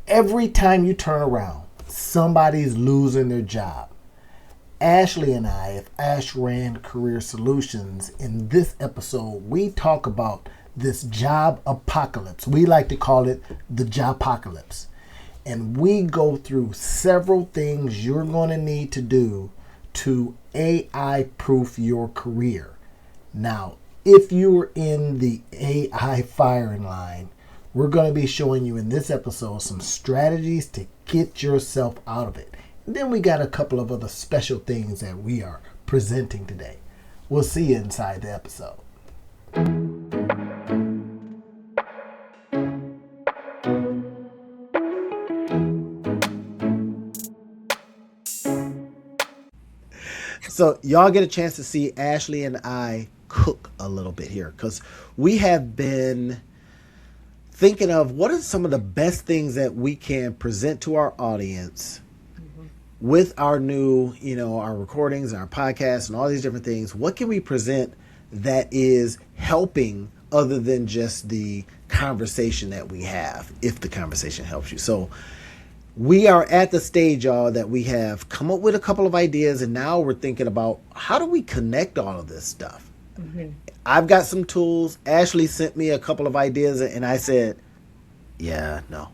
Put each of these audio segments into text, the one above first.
Every time you turn around, somebody's losing their job. Ashley and I of Ash Rand Career Solutions, in this episode, we talk about this job apocalypse. We like to call it the Jobpocalypse. And we go through several things you're going to need to do to AI-proof your career. Now, if you're in the AI firing line, we're going to be showing you in this episode some strategies to get yourself out of it. And then we got a couple of other special things that we are presenting today. We'll see you inside the episode. So y'all get a chance to see Ashley and I cook a little bit here because we have been thinking of what are some of the best things that we can present to our audience with our new, our recordings and our podcasts and all these different things. What can we present that is helping other than just the conversation that we have, if the conversation helps you? So we are at the stage, y'all, that we have come up with a couple of ideas, and now we're thinking about how do we connect all of this stuff? Mm-hmm. I've got some tools. Ashley sent me a couple of ideas, and I said, yeah, no.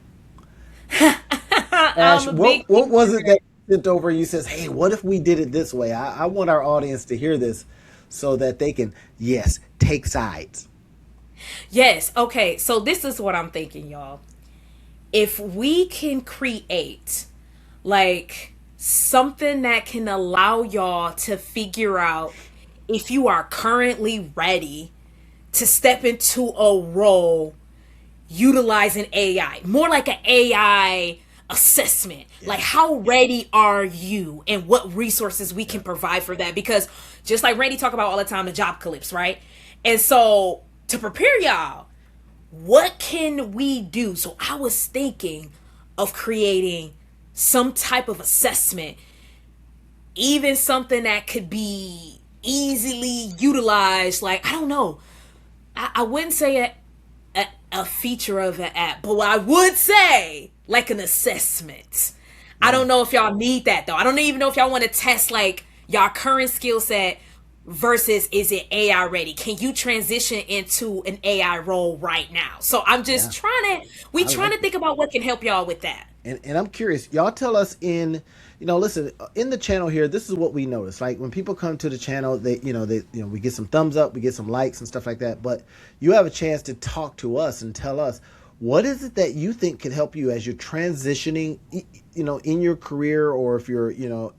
Ash, what was it that you sent over? You says, hey, what if we did it this way? I want our audience to hear this so that they can, yes, take sides. Yes. Okay. So this is what I'm thinking, y'all. If we can create like something that can allow y'all to figure out if you are currently ready to step into a role utilizing AI, more like an AI assessment, like how ready are you and what resources we can provide for that? Because just like Randy talk about all the time, the Jobpocalypse, right? And so to prepare y'all, what can we do? So I was thinking of creating some type of assessment, even something that could be easily utilized. Like, I don't know. I wouldn't say a feature of an app, but what I would say like an assessment. Yeah. I don't know if y'all need that though. I don't even know if y'all want to test like y'all current skill set versus is it AI ready? Can you transition into an AI role right now? So I'm just trying to think about what can help y'all with that. And I'm curious, y'all tell us listen, in the channel here, this is what we notice. Like when people come to the channel, we get some thumbs up, we get some likes and stuff like that. But you have a chance to talk to us and tell us what is it that you think can help you as you're transitioning, in your career, or if you're,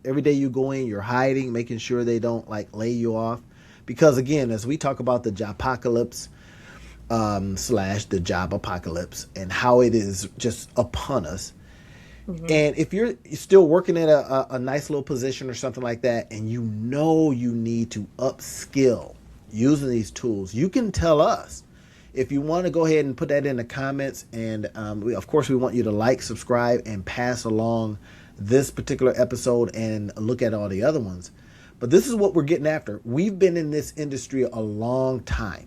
every day you go in, you're hiding, making sure they don't like lay you off. Because again, as we talk about the Jobpocalypse, / the job apocalypse and how it is just upon us. Mm-hmm. And if you're still working at a nice little position or something like that, and you need to upskill using these tools, you can tell us. If you want to go ahead and put that in the comments, and of course we want you to like, subscribe, and pass along this particular episode and look at all the other ones. But this is what we're getting after. We've been in this industry a long time,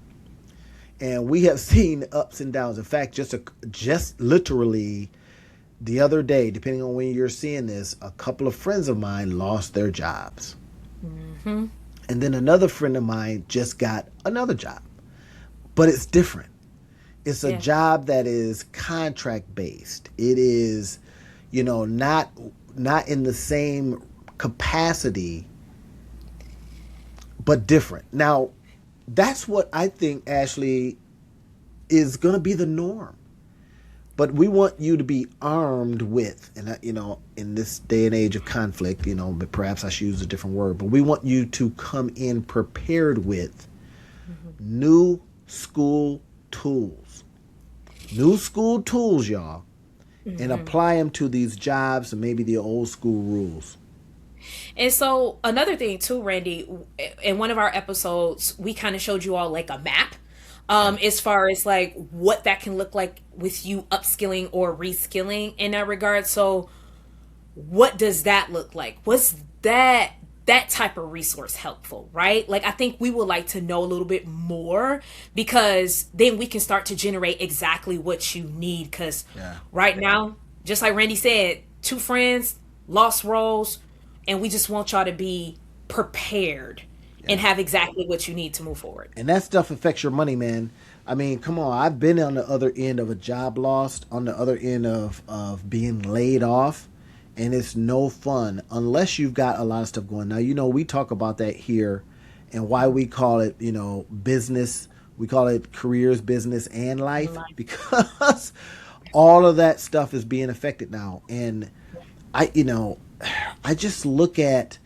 and we have seen ups and downs. In fact, just literally the other day, depending on when you're seeing this, a couple of friends of mine lost their jobs. Mm-hmm. And then another friend of mine just got another job. But it's different. It's a job that is contract based. It is, not in the same capacity, but different. Now, that's what I think, Ashley, is going to be the norm. But we want you to be armed with, and in this day and age of conflict, but perhaps I should use a different word, but we want you to come in prepared with new school tools, y'all, and apply them to these jobs and maybe the old school rules. And so another thing too, Randy, in one of our episodes, we kind of showed you all like a map, as far as like what that can look like with you upskilling or reskilling in that regard. So what does that look like? Was that type of resource helpful, right? Like, I think we would like to know a little bit more, because then we can start to generate exactly what you need. Because right now, just like Randy said, two friends lost roles, and we just want y'all to be prepared and Yeah. have exactly what you need to move forward. And that stuff affects your money, man. I mean, come on. I've been on the other end of a job lost, on the other end of being laid off, and it's no fun unless you've got a lot of stuff going. Now, we talk about that here and why we call it, business. We call it careers, business, and life because all of that stuff is being affected now. And I, you know, I just look at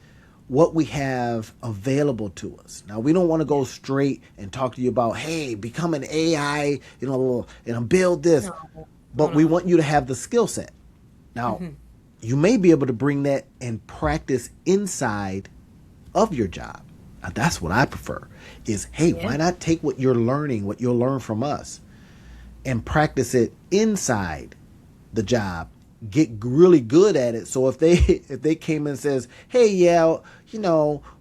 what we have available to us. Now, we don't want to go straight and talk to you about, hey, become an AI, and build this, No, no, but we no. want you to have the skill set. Now, you may be able to bring that and practice inside of your job. Now, that's what I prefer is, hey, Yeah. why not take what you're learning, what you'll learn from us, and practice it inside the job, get really good at it. So if they if they came and says, hey, yeah,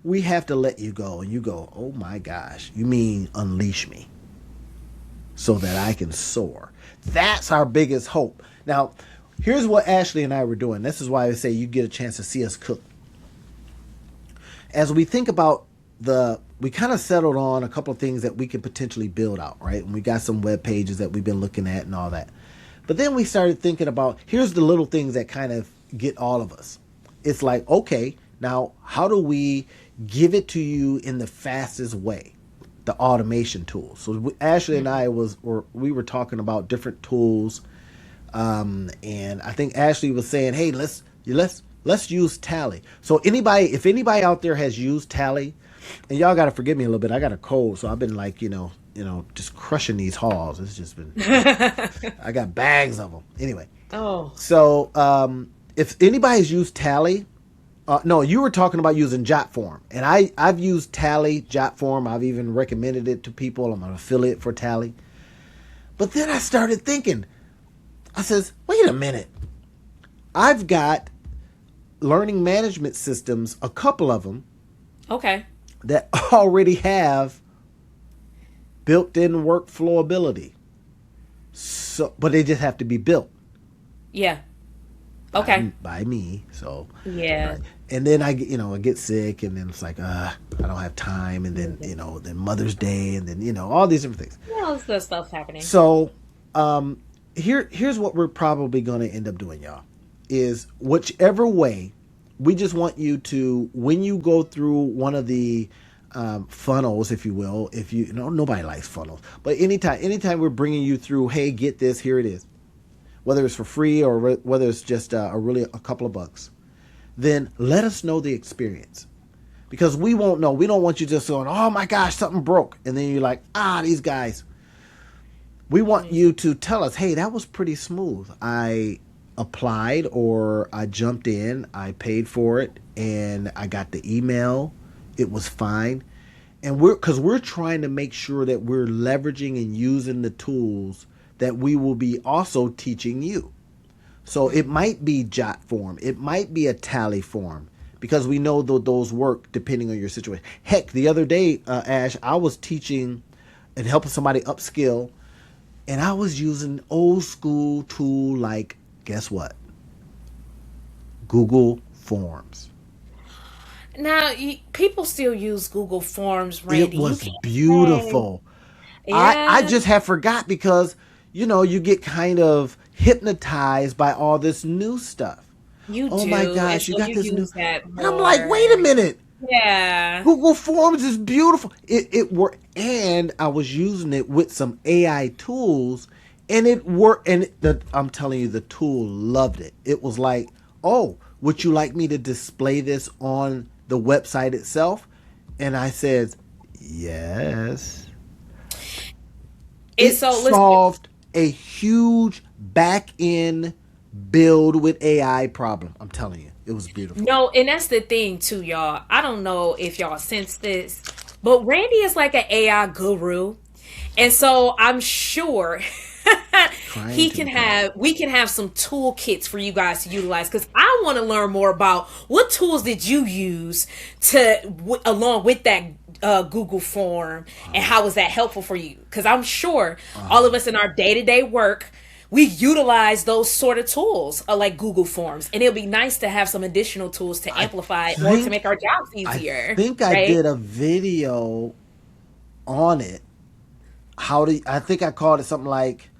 we have to let you go, and you go, oh my gosh, you mean unleash me so that I can soar. That's our biggest hope. Now, here's what Ashley and I were doing. This is why I say you get a chance to see us cook. As we think about we kind of settled on a couple of things that we could potentially build out, right? And we got some web pages that we've been looking at and all that. But then we started thinking about, here's the little things that kind of get all of us. It's like, okay, now how do we give it to you in the fastest way? The automation tools. So Ashley and I we were talking about different tools, and I think Ashley was saying, hey, let's use Tally. So if anybody out there has used Tally, and y'all got to forgive me a little bit, I got a cold, so I've been like, just crushing these halls. It's just been, I got bags of them. Anyway, Oh, so if anybody's used Tally, no, you were talking about using Jotform, and I've used Tally, Jotform. I've even recommended it to people. I'm an affiliate for Tally. But then I started thinking, I says, wait a minute. I've got learning management systems, a couple of them, okay. that already have built-in workflow ability. So, but they just have to be built Yeah. Okay. by me. So, Yeah. right. And then I get sick, and then it's like, I don't have time, and then then Mother's Day, and then all these different things. Well, it's the stuff happening. So, here's what we're probably going to end up doing, y'all, is whichever way, we just want you to, when you go through one of the funnels, if you will, nobody likes funnels, but anytime we're bringing you through, hey, get this, here it is, whether it's for free or whether it's just a couple of bucks, then let us know the experience, because we won't know. We don't want you just going, oh my gosh, something broke, and then you're like, these guys. We want you to tell us, hey, that was pretty smooth. I applied, or I jumped in, I paid for it, and I got the email. It was fine. And we're trying to make sure that we're leveraging and using the tools that we will be also teaching you. So it might be Jotform, it might be a Tally form, because we know those work depending on your situation. Heck, the other day, Ash, I was teaching and helping somebody upskill, and I was using old school tool like, guess what? Google Forms. Now, people still use Google Forms, It Randy. You was can't say. beautiful. I Yeah, just have forgot because, you get kind of hypnotized by all this new stuff. you Oh my do. And gosh, you so got you this new. use that And I'm like, wait more. a minute. Yeah. Google Forms is beautiful. It worked, and I was using it with some AI tools, and it worked. And I'm telling you, the tool loved it. It was like, oh, would you like me to display this on the website itself? And I said, yes. And It so, listen. solved a huge back end build with AI problem. I'm telling you, it was beautiful. No, and that's the thing too, y'all. I don't know if y'all sense this, but Randy is like an AI guru. And so I'm sure Trying to become one. we can have some toolkits for you guys to utilize, because I want to learn more about what tools did you use along with that Google form, and how was that helpful for you? Because I'm sure all of us in our day-to-day work, we utilize those sort of tools, like Google Forms, and it'll be nice to have some additional tools to I amplify or to think make our jobs I easier, think I right? did a video on it. I think I called it something like,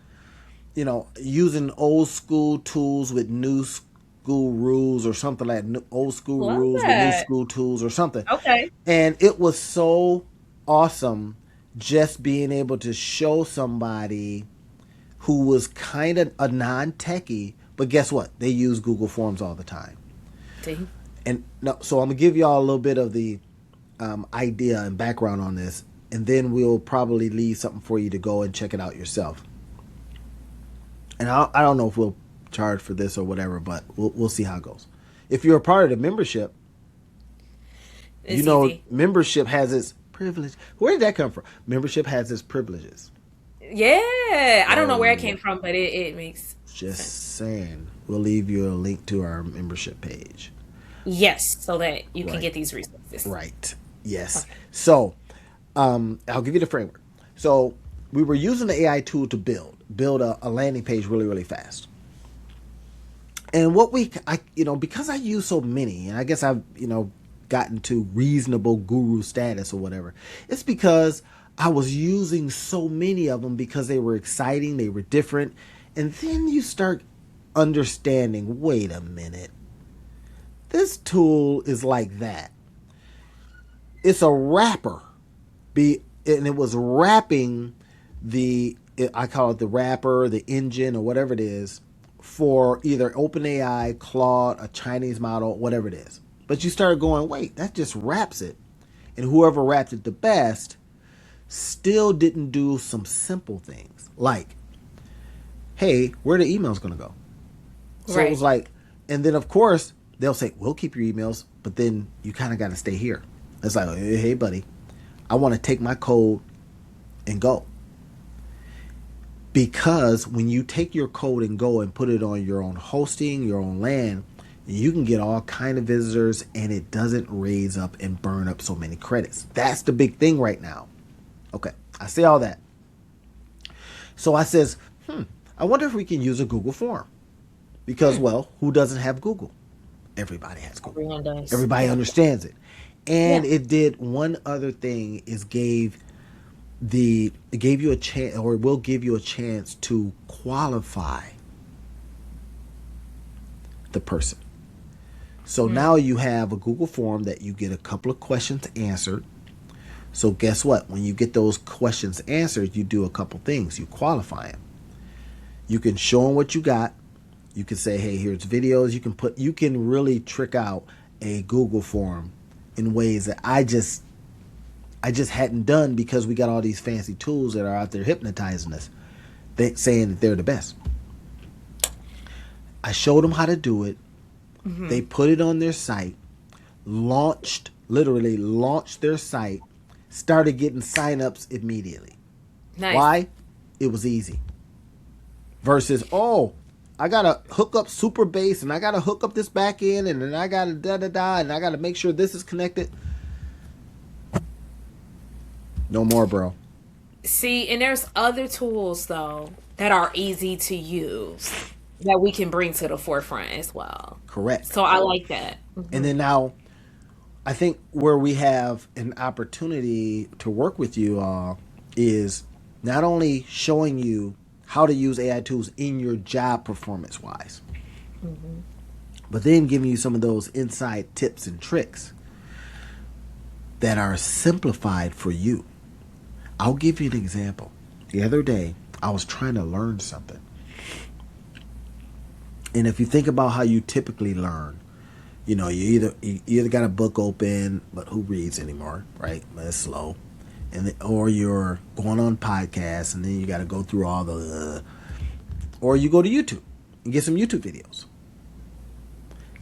using old school tools with new school rules, or something like old school Love rules with new that. school tools or something. Okay. And it was so awesome just being able to show somebody who was kind of a non-techie, but guess what? They use Google Forms all the time. See? And no, so I'm gonna give y'all a little bit of the idea and background on this, and then we'll probably leave something for you to go and check it out yourself. And I don't know if we'll charge for this or whatever, but we'll see how it goes. If you're a part of the membership, It's easy. membership has its privilege. Where did that come from? Membership has its privileges. Yeah. I don't know where it came from, but it makes Just sense. saying. We'll leave you a link to our membership page. Yes, so that you can Right. get these resources. Right. Yes. Okay. So, I'll give you the framework. So, we were using the AI tool to build a landing page really, really fast. And because I use so many, and I guess I've, gotten to reasonable guru status or whatever, it's because I was using so many of them because they were exciting, they were different. And then you start understanding, wait a minute, this tool is like that. It's a wrapper. And it was wrapping I call it the wrapper, the engine, or whatever it is, for either OpenAI, Claude, a Chinese model, whatever it is. But you started going, wait, that just wraps it. And whoever wrapped it the best still didn't do some simple things. Like, hey, where the email's going to go? So it was like, and then of course, they'll say, we'll keep your emails, but then you kind of got to stay here. It's like, hey, buddy, I want to take my code and go. Because when you take your code and go and put it on your own hosting, your own LAN, you can get all kind of visitors, and it doesn't raise up and burn up so many credits. That's the big thing right now. Okay, I say all that. So I says, I wonder if we can use a Google form. Because, well, who doesn't have Google? Everybody has Google. Everyone does. Everybody understands it. And it did one other thing, is it gave you a chance, or it will give you a chance to qualify the person. So now you have a Google form that you get a couple of questions answered. So guess what? When you get those questions answered, you do a couple things. You qualify them. You can show them what you got. You can say, hey, here's videos. You can really trick out a Google form in ways that I just hadn't done, because we got all these fancy tools that are out there hypnotizing us, saying that they're the best. I showed them how to do it. Mm-hmm. They put it on their site, literally launched their site, started getting signups immediately. Nice. Why? It was easy. Versus, I gotta hook up Superbase, and I gotta hook up this back end, and then I gotta and I gotta make sure this is connected. No more, bro. See, and there's other tools though that are easy to use that we can bring to the forefront as well. Correct. So I like that. Mm-hmm. And then now, I think where we have an opportunity to work with you all is not only showing you how to use AI tools in your job performance-wise, but then giving you some of those inside tips and tricks that are simplified for you. I'll give you an example. The other day, I was trying to learn something. And if you think about how you typically learn, you either got a book open, but who reads anymore, right? But it's slow. Or you're going on podcasts, and then you got to go through all or you go to YouTube and get some YouTube videos.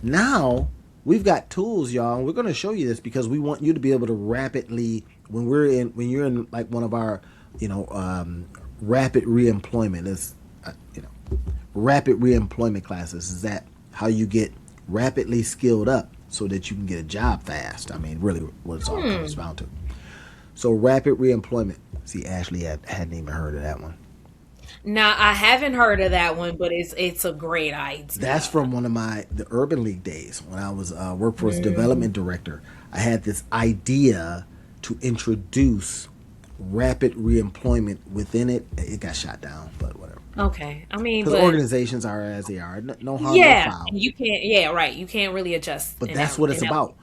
Now, we've got tools, y'all, and we're going to show you this because we want you to be able to rapidly, when you're in like one of our, rapid reemployment, rapid reemployment classes, is that how you get rapidly skilled up so that you can get a job fast. I mean, really what it's all comes down to. So rapid reemployment. See, Ashley hadn't even heard of that one. Now I haven't heard of that one, but it's a great That's idea. from one of the Urban League days when I was workforce Mm. development director. I had this idea to introduce rapid reemployment within it. It got shot down, but whatever. Okay. I mean, Because but organizations are as they are. No harm, no yeah, foul. and you can't. Yeah, right. You can't really adjust But that's what in it's that way. about. Right.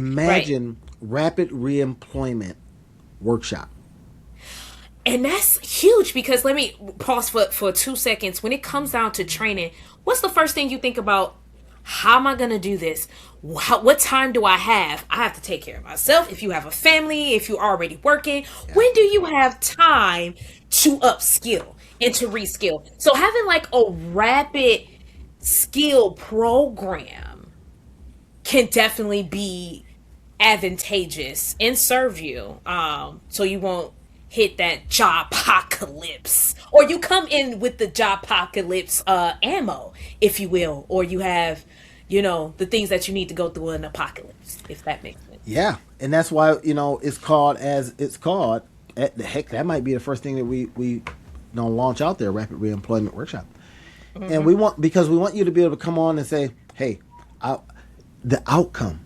Imagine rapid reemployment workshop. And that's huge because let me pause for 2 seconds. When it comes down to training, what's the first thing you think about? How am I going to do this? What time do I have? I have to take care of myself. If you have a family, if you're already working, Yeah. when do you have time to upskill and to reskill? So having like a rapid skill program can definitely be advantageous and serve you, so you won't hit that job apocalypse, or you come in with the job apocalypse ammo, if you will, or you have, the things that you need to go through an apocalypse, if that makes sense. Yeah. And that's why, it's called as it's called. The heck, that might be the first thing that we launch out there, rapid reemployment workshop. And Hmm. because we want you to be able to come on and say, hey, I, the outcome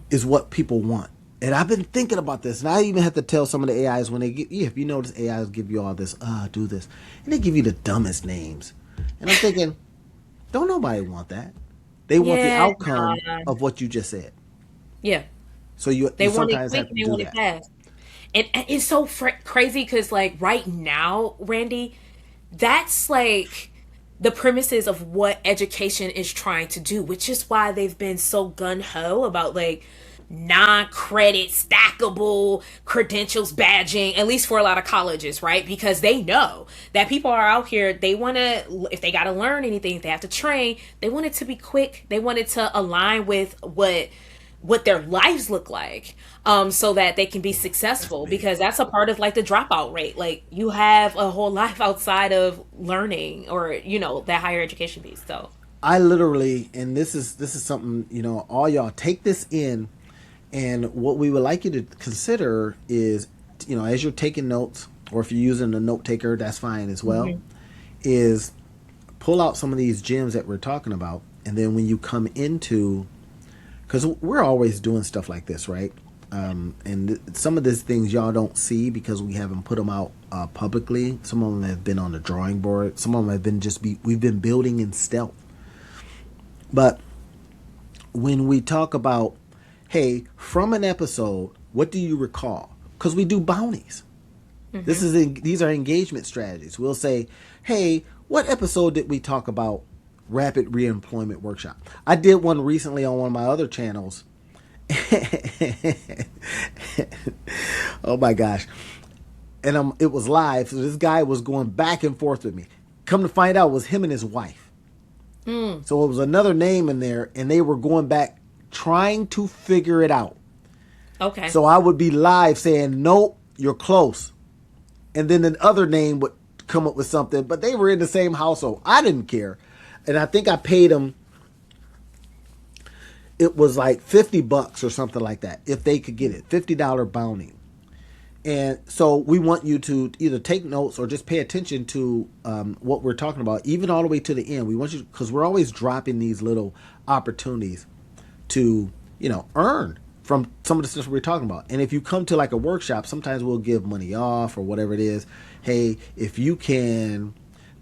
is what people want. And I've been thinking about this, and I even have to tell some of the AIs when they get, yeah, if you notice, AIs give you all this, do this, and they give you the dumbest names. And I'm thinking, don't nobody want that. They want the Yeah, outcome nah. of what you just said. Yeah, So you they want it sometimes quick have to and they do want it that. fast. And it's so crazy because, like, right now, Randy, that's like the premises of what education is trying to do, which is why they've been so gun ho about like non-credit stackable credentials badging, at least for a lot of colleges, right? Because they know that people are out here, they want to, if they got to learn anything, if they have to train, they want it to be quick, they want it to align with what their lives look like, so that they can be That's successful, big. because that's a part of like the dropout rate. Like, you have a whole life outside of learning, or that higher education piece. So I literally, and this is something, all y'all take this in, and what we would like you to consider is, as you're taking notes, or if you're using a note taker, that's fine as well, mhm. is pull out some of these gems that we're talking about, and then when you come into, because we're always doing stuff like this, right? Some of these things y'all don't see because we haven't put them out publicly. Some of them have been on the drawing board. Some of them have been we've been building in stealth. But when we talk about, hey, from an episode, what do you recall? Because we do bounties. Mhm. These are engagement strategies. We'll say, hey, what episode did we talk about rapid reemployment workshop? I did one recently on one of my other channels. Oh my gosh. And it was live, so this guy was going back and forth with me. Come to find out, it was him and his wife. Mm. So it was another name in there, and they were going back trying to figure it out. Okay. So I would be live saying, nope, you're close. And then the other name would come up with something, but they were in the same household. I didn't care. And I think I paid them, it was like $50 or something like that, if they could get it. $50 bounty. And so we want you to either take notes or just pay attention to what we're talking about, even all the way to the end. We want you, because we're always dropping these little opportunities to, earn from some of the stuff we're talking about. And if you come to like a workshop, sometimes we'll give money off or whatever it is. Hey, if you can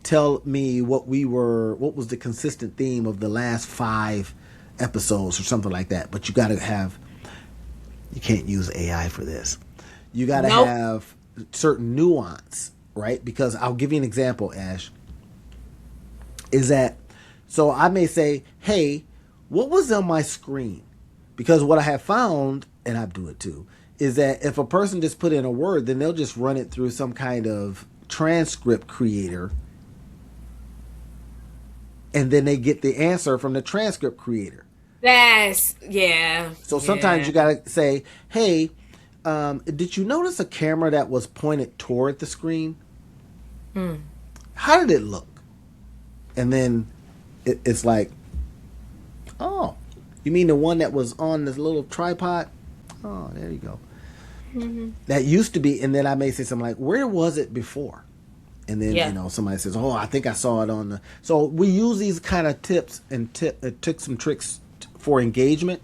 tell me what was the consistent theme of the last 5 episodes or something like that. But you can't use AI for this. You got to Nope. have certain nuance, right? Because I'll give you an example, Ash. Is that, so I may say, hey, what was on my screen? Because what I have found, and I do it too, is that if a person just put in a word, then they'll just run it through some kind of transcript creator, and then they get the answer from the transcript creator. That's, yeah, So sometimes yeah. you got to say, hey, did you notice a camera that was pointed toward the screen? Hmm. How did it look? And then it's like, oh, you mean the one that was on this little tripod? Oh, there you go. Mhm. That used to be, and then I may say something like, where was it before? And then Yeah. somebody says, "Oh, I think I saw it on the." So we use these kind of tips and tips and tricks for engagement,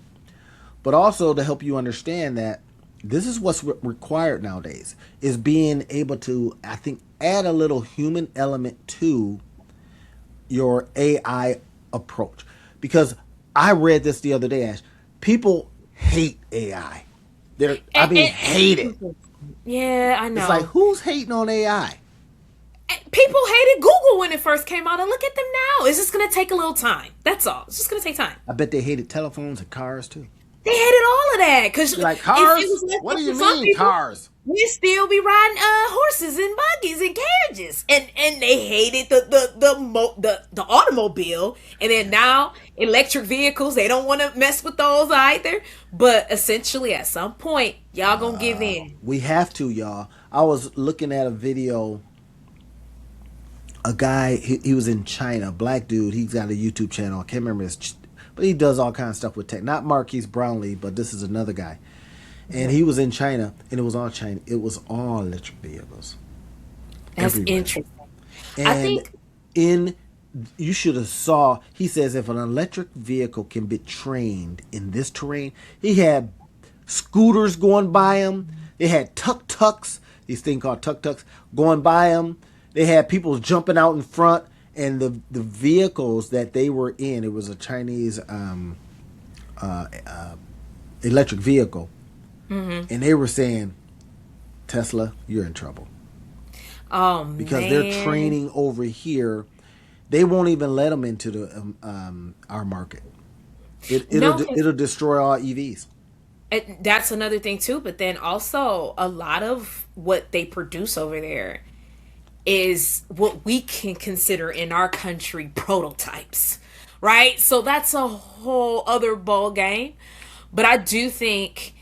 but also to help you understand that this is what's required nowadays is being able to, I think, add a little human element to your AI approach. Because I read this the other day, Ash. People hate AI. I mean, hate it. Yeah, I It's like, know. who's hating on AI? People hated Google when it first came out, and look at them now. It's just gonna take a little time. That's all. It's just gonna take time. I bet they hated telephones and cars too. They hated all of that because You're like, if it cars? was left What do up you to some mean, people, cars? we'd still be riding horses and buggies and carriages, and they hated the automobile, and then now electric vehicles. They don't want to mess with those either. But essentially, at some point, y'all gonna give in. We have to, y'all. I was looking at a video. A guy, he was in China, a black dude. He's got a YouTube channel. I can't remember but he does all kinds of stuff with tech. Not Marquise Brownlee, but this is another guy. And he was in China, and it was all China. It was all electric vehicles That's everywhere. interesting. I And think in you should have saw. He says if an electric vehicle can be trained in this terrain, he had scooters going by him. They had tuk tuks, these things called tuk tuks, going by him. They had people jumping out in front, and the vehicles that they were in. It was a Chinese uh, uh, electric vehicle, and they were saying, Tesla, you're in trouble oh because they're man. training over here. They won't even let them into the our market. No, 'cause It'll destroy all EVs. that's another thing too. But then also, a lot of what they produce over there is what we can consider in our country prototypes, right? So that's a whole other ball game. But I do think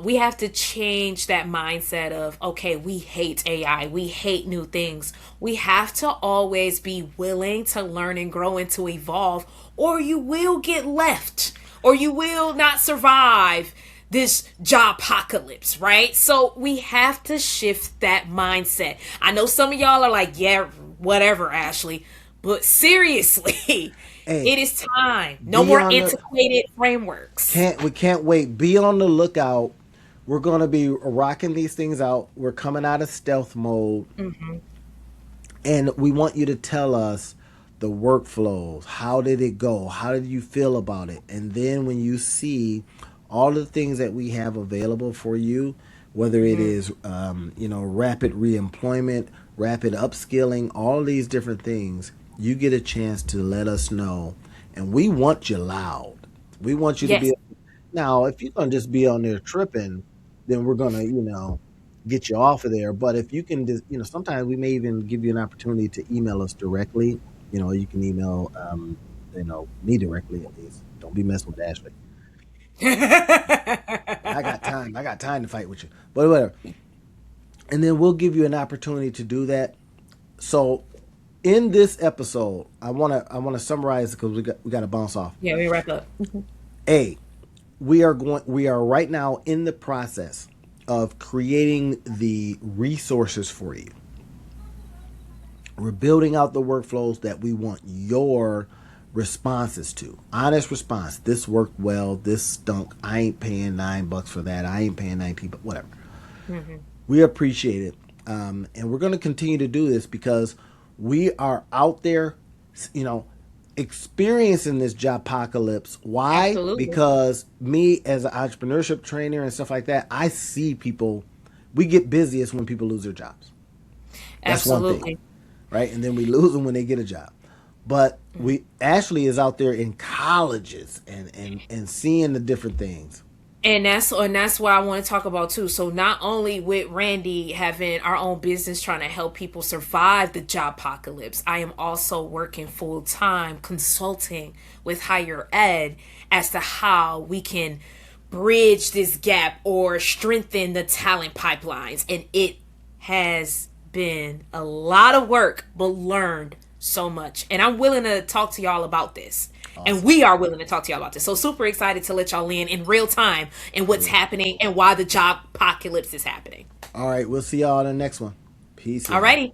we have to change that mindset of, okay, we hate AI, we hate new things. We have to always be willing to learn and grow and to evolve, or you will get left, or you will not survive this job apocalypse, right? So we have to shift that mindset. I know some of y'all are like, yeah, whatever, Ashley, but seriously, Hey, it is time. No be more on the antiquated frameworks. can't we can't wait. Be on the lookout. We're gonna be rocking these things out. We're coming out of stealth mode, and we want you to tell us the workflows. How did it go? How did you feel about it? And then when you see all the things that we have available for you, whether it is rapid reemployment, rapid upskilling, all these different things, you get a chance to let us know, and we want you loud. We want you to Yes. be. Now, if you're gonna just be on there tripping, then we're gonna, get you off of there. But if you can just, sometimes we may even give you an opportunity to email us directly. You can email, me directly at least. Don't be messing with Ashley. I got time. I got time to fight with you. But whatever. And then we'll give you an opportunity to do that. So, in this episode, I wanna summarize because we got to bounce off. Yeah, we wrap up. A, we are right now in the process of creating the resources for you. We're building out the workflows that we want your responses to. Honest response. This worked well. This stunk. I ain't paying $9 for that. I ain't paying 90, but whatever. We appreciate it. And we're going to continue to do this because we are out there, you know, experiencing this job apocalypse. Why? Absolutely. Because me as an entrepreneurship trainer and stuff like that, I see people, we get busiest when people lose their jobs. That's one thing, Absolutely. right? And then we lose them when they get a job. But we Ashley is out there in colleges and seeing the different things. And that's what I want to talk about too. So not only with Randy having our own business trying to help people survive the job apocalypse, I am also working full time consulting with higher ed as to how we can bridge this gap or strengthen the talent pipelines. And it has been a lot of work, but learned so much. And I'm willing to talk to y'all about this. And Awesome. we are willing to talk to y'all about this. So super excited to let y'all in real time and what's Yeah. happening and why the job apocalypse is happening. All right. We'll see y'all in the next one. Peace out. Alrighty.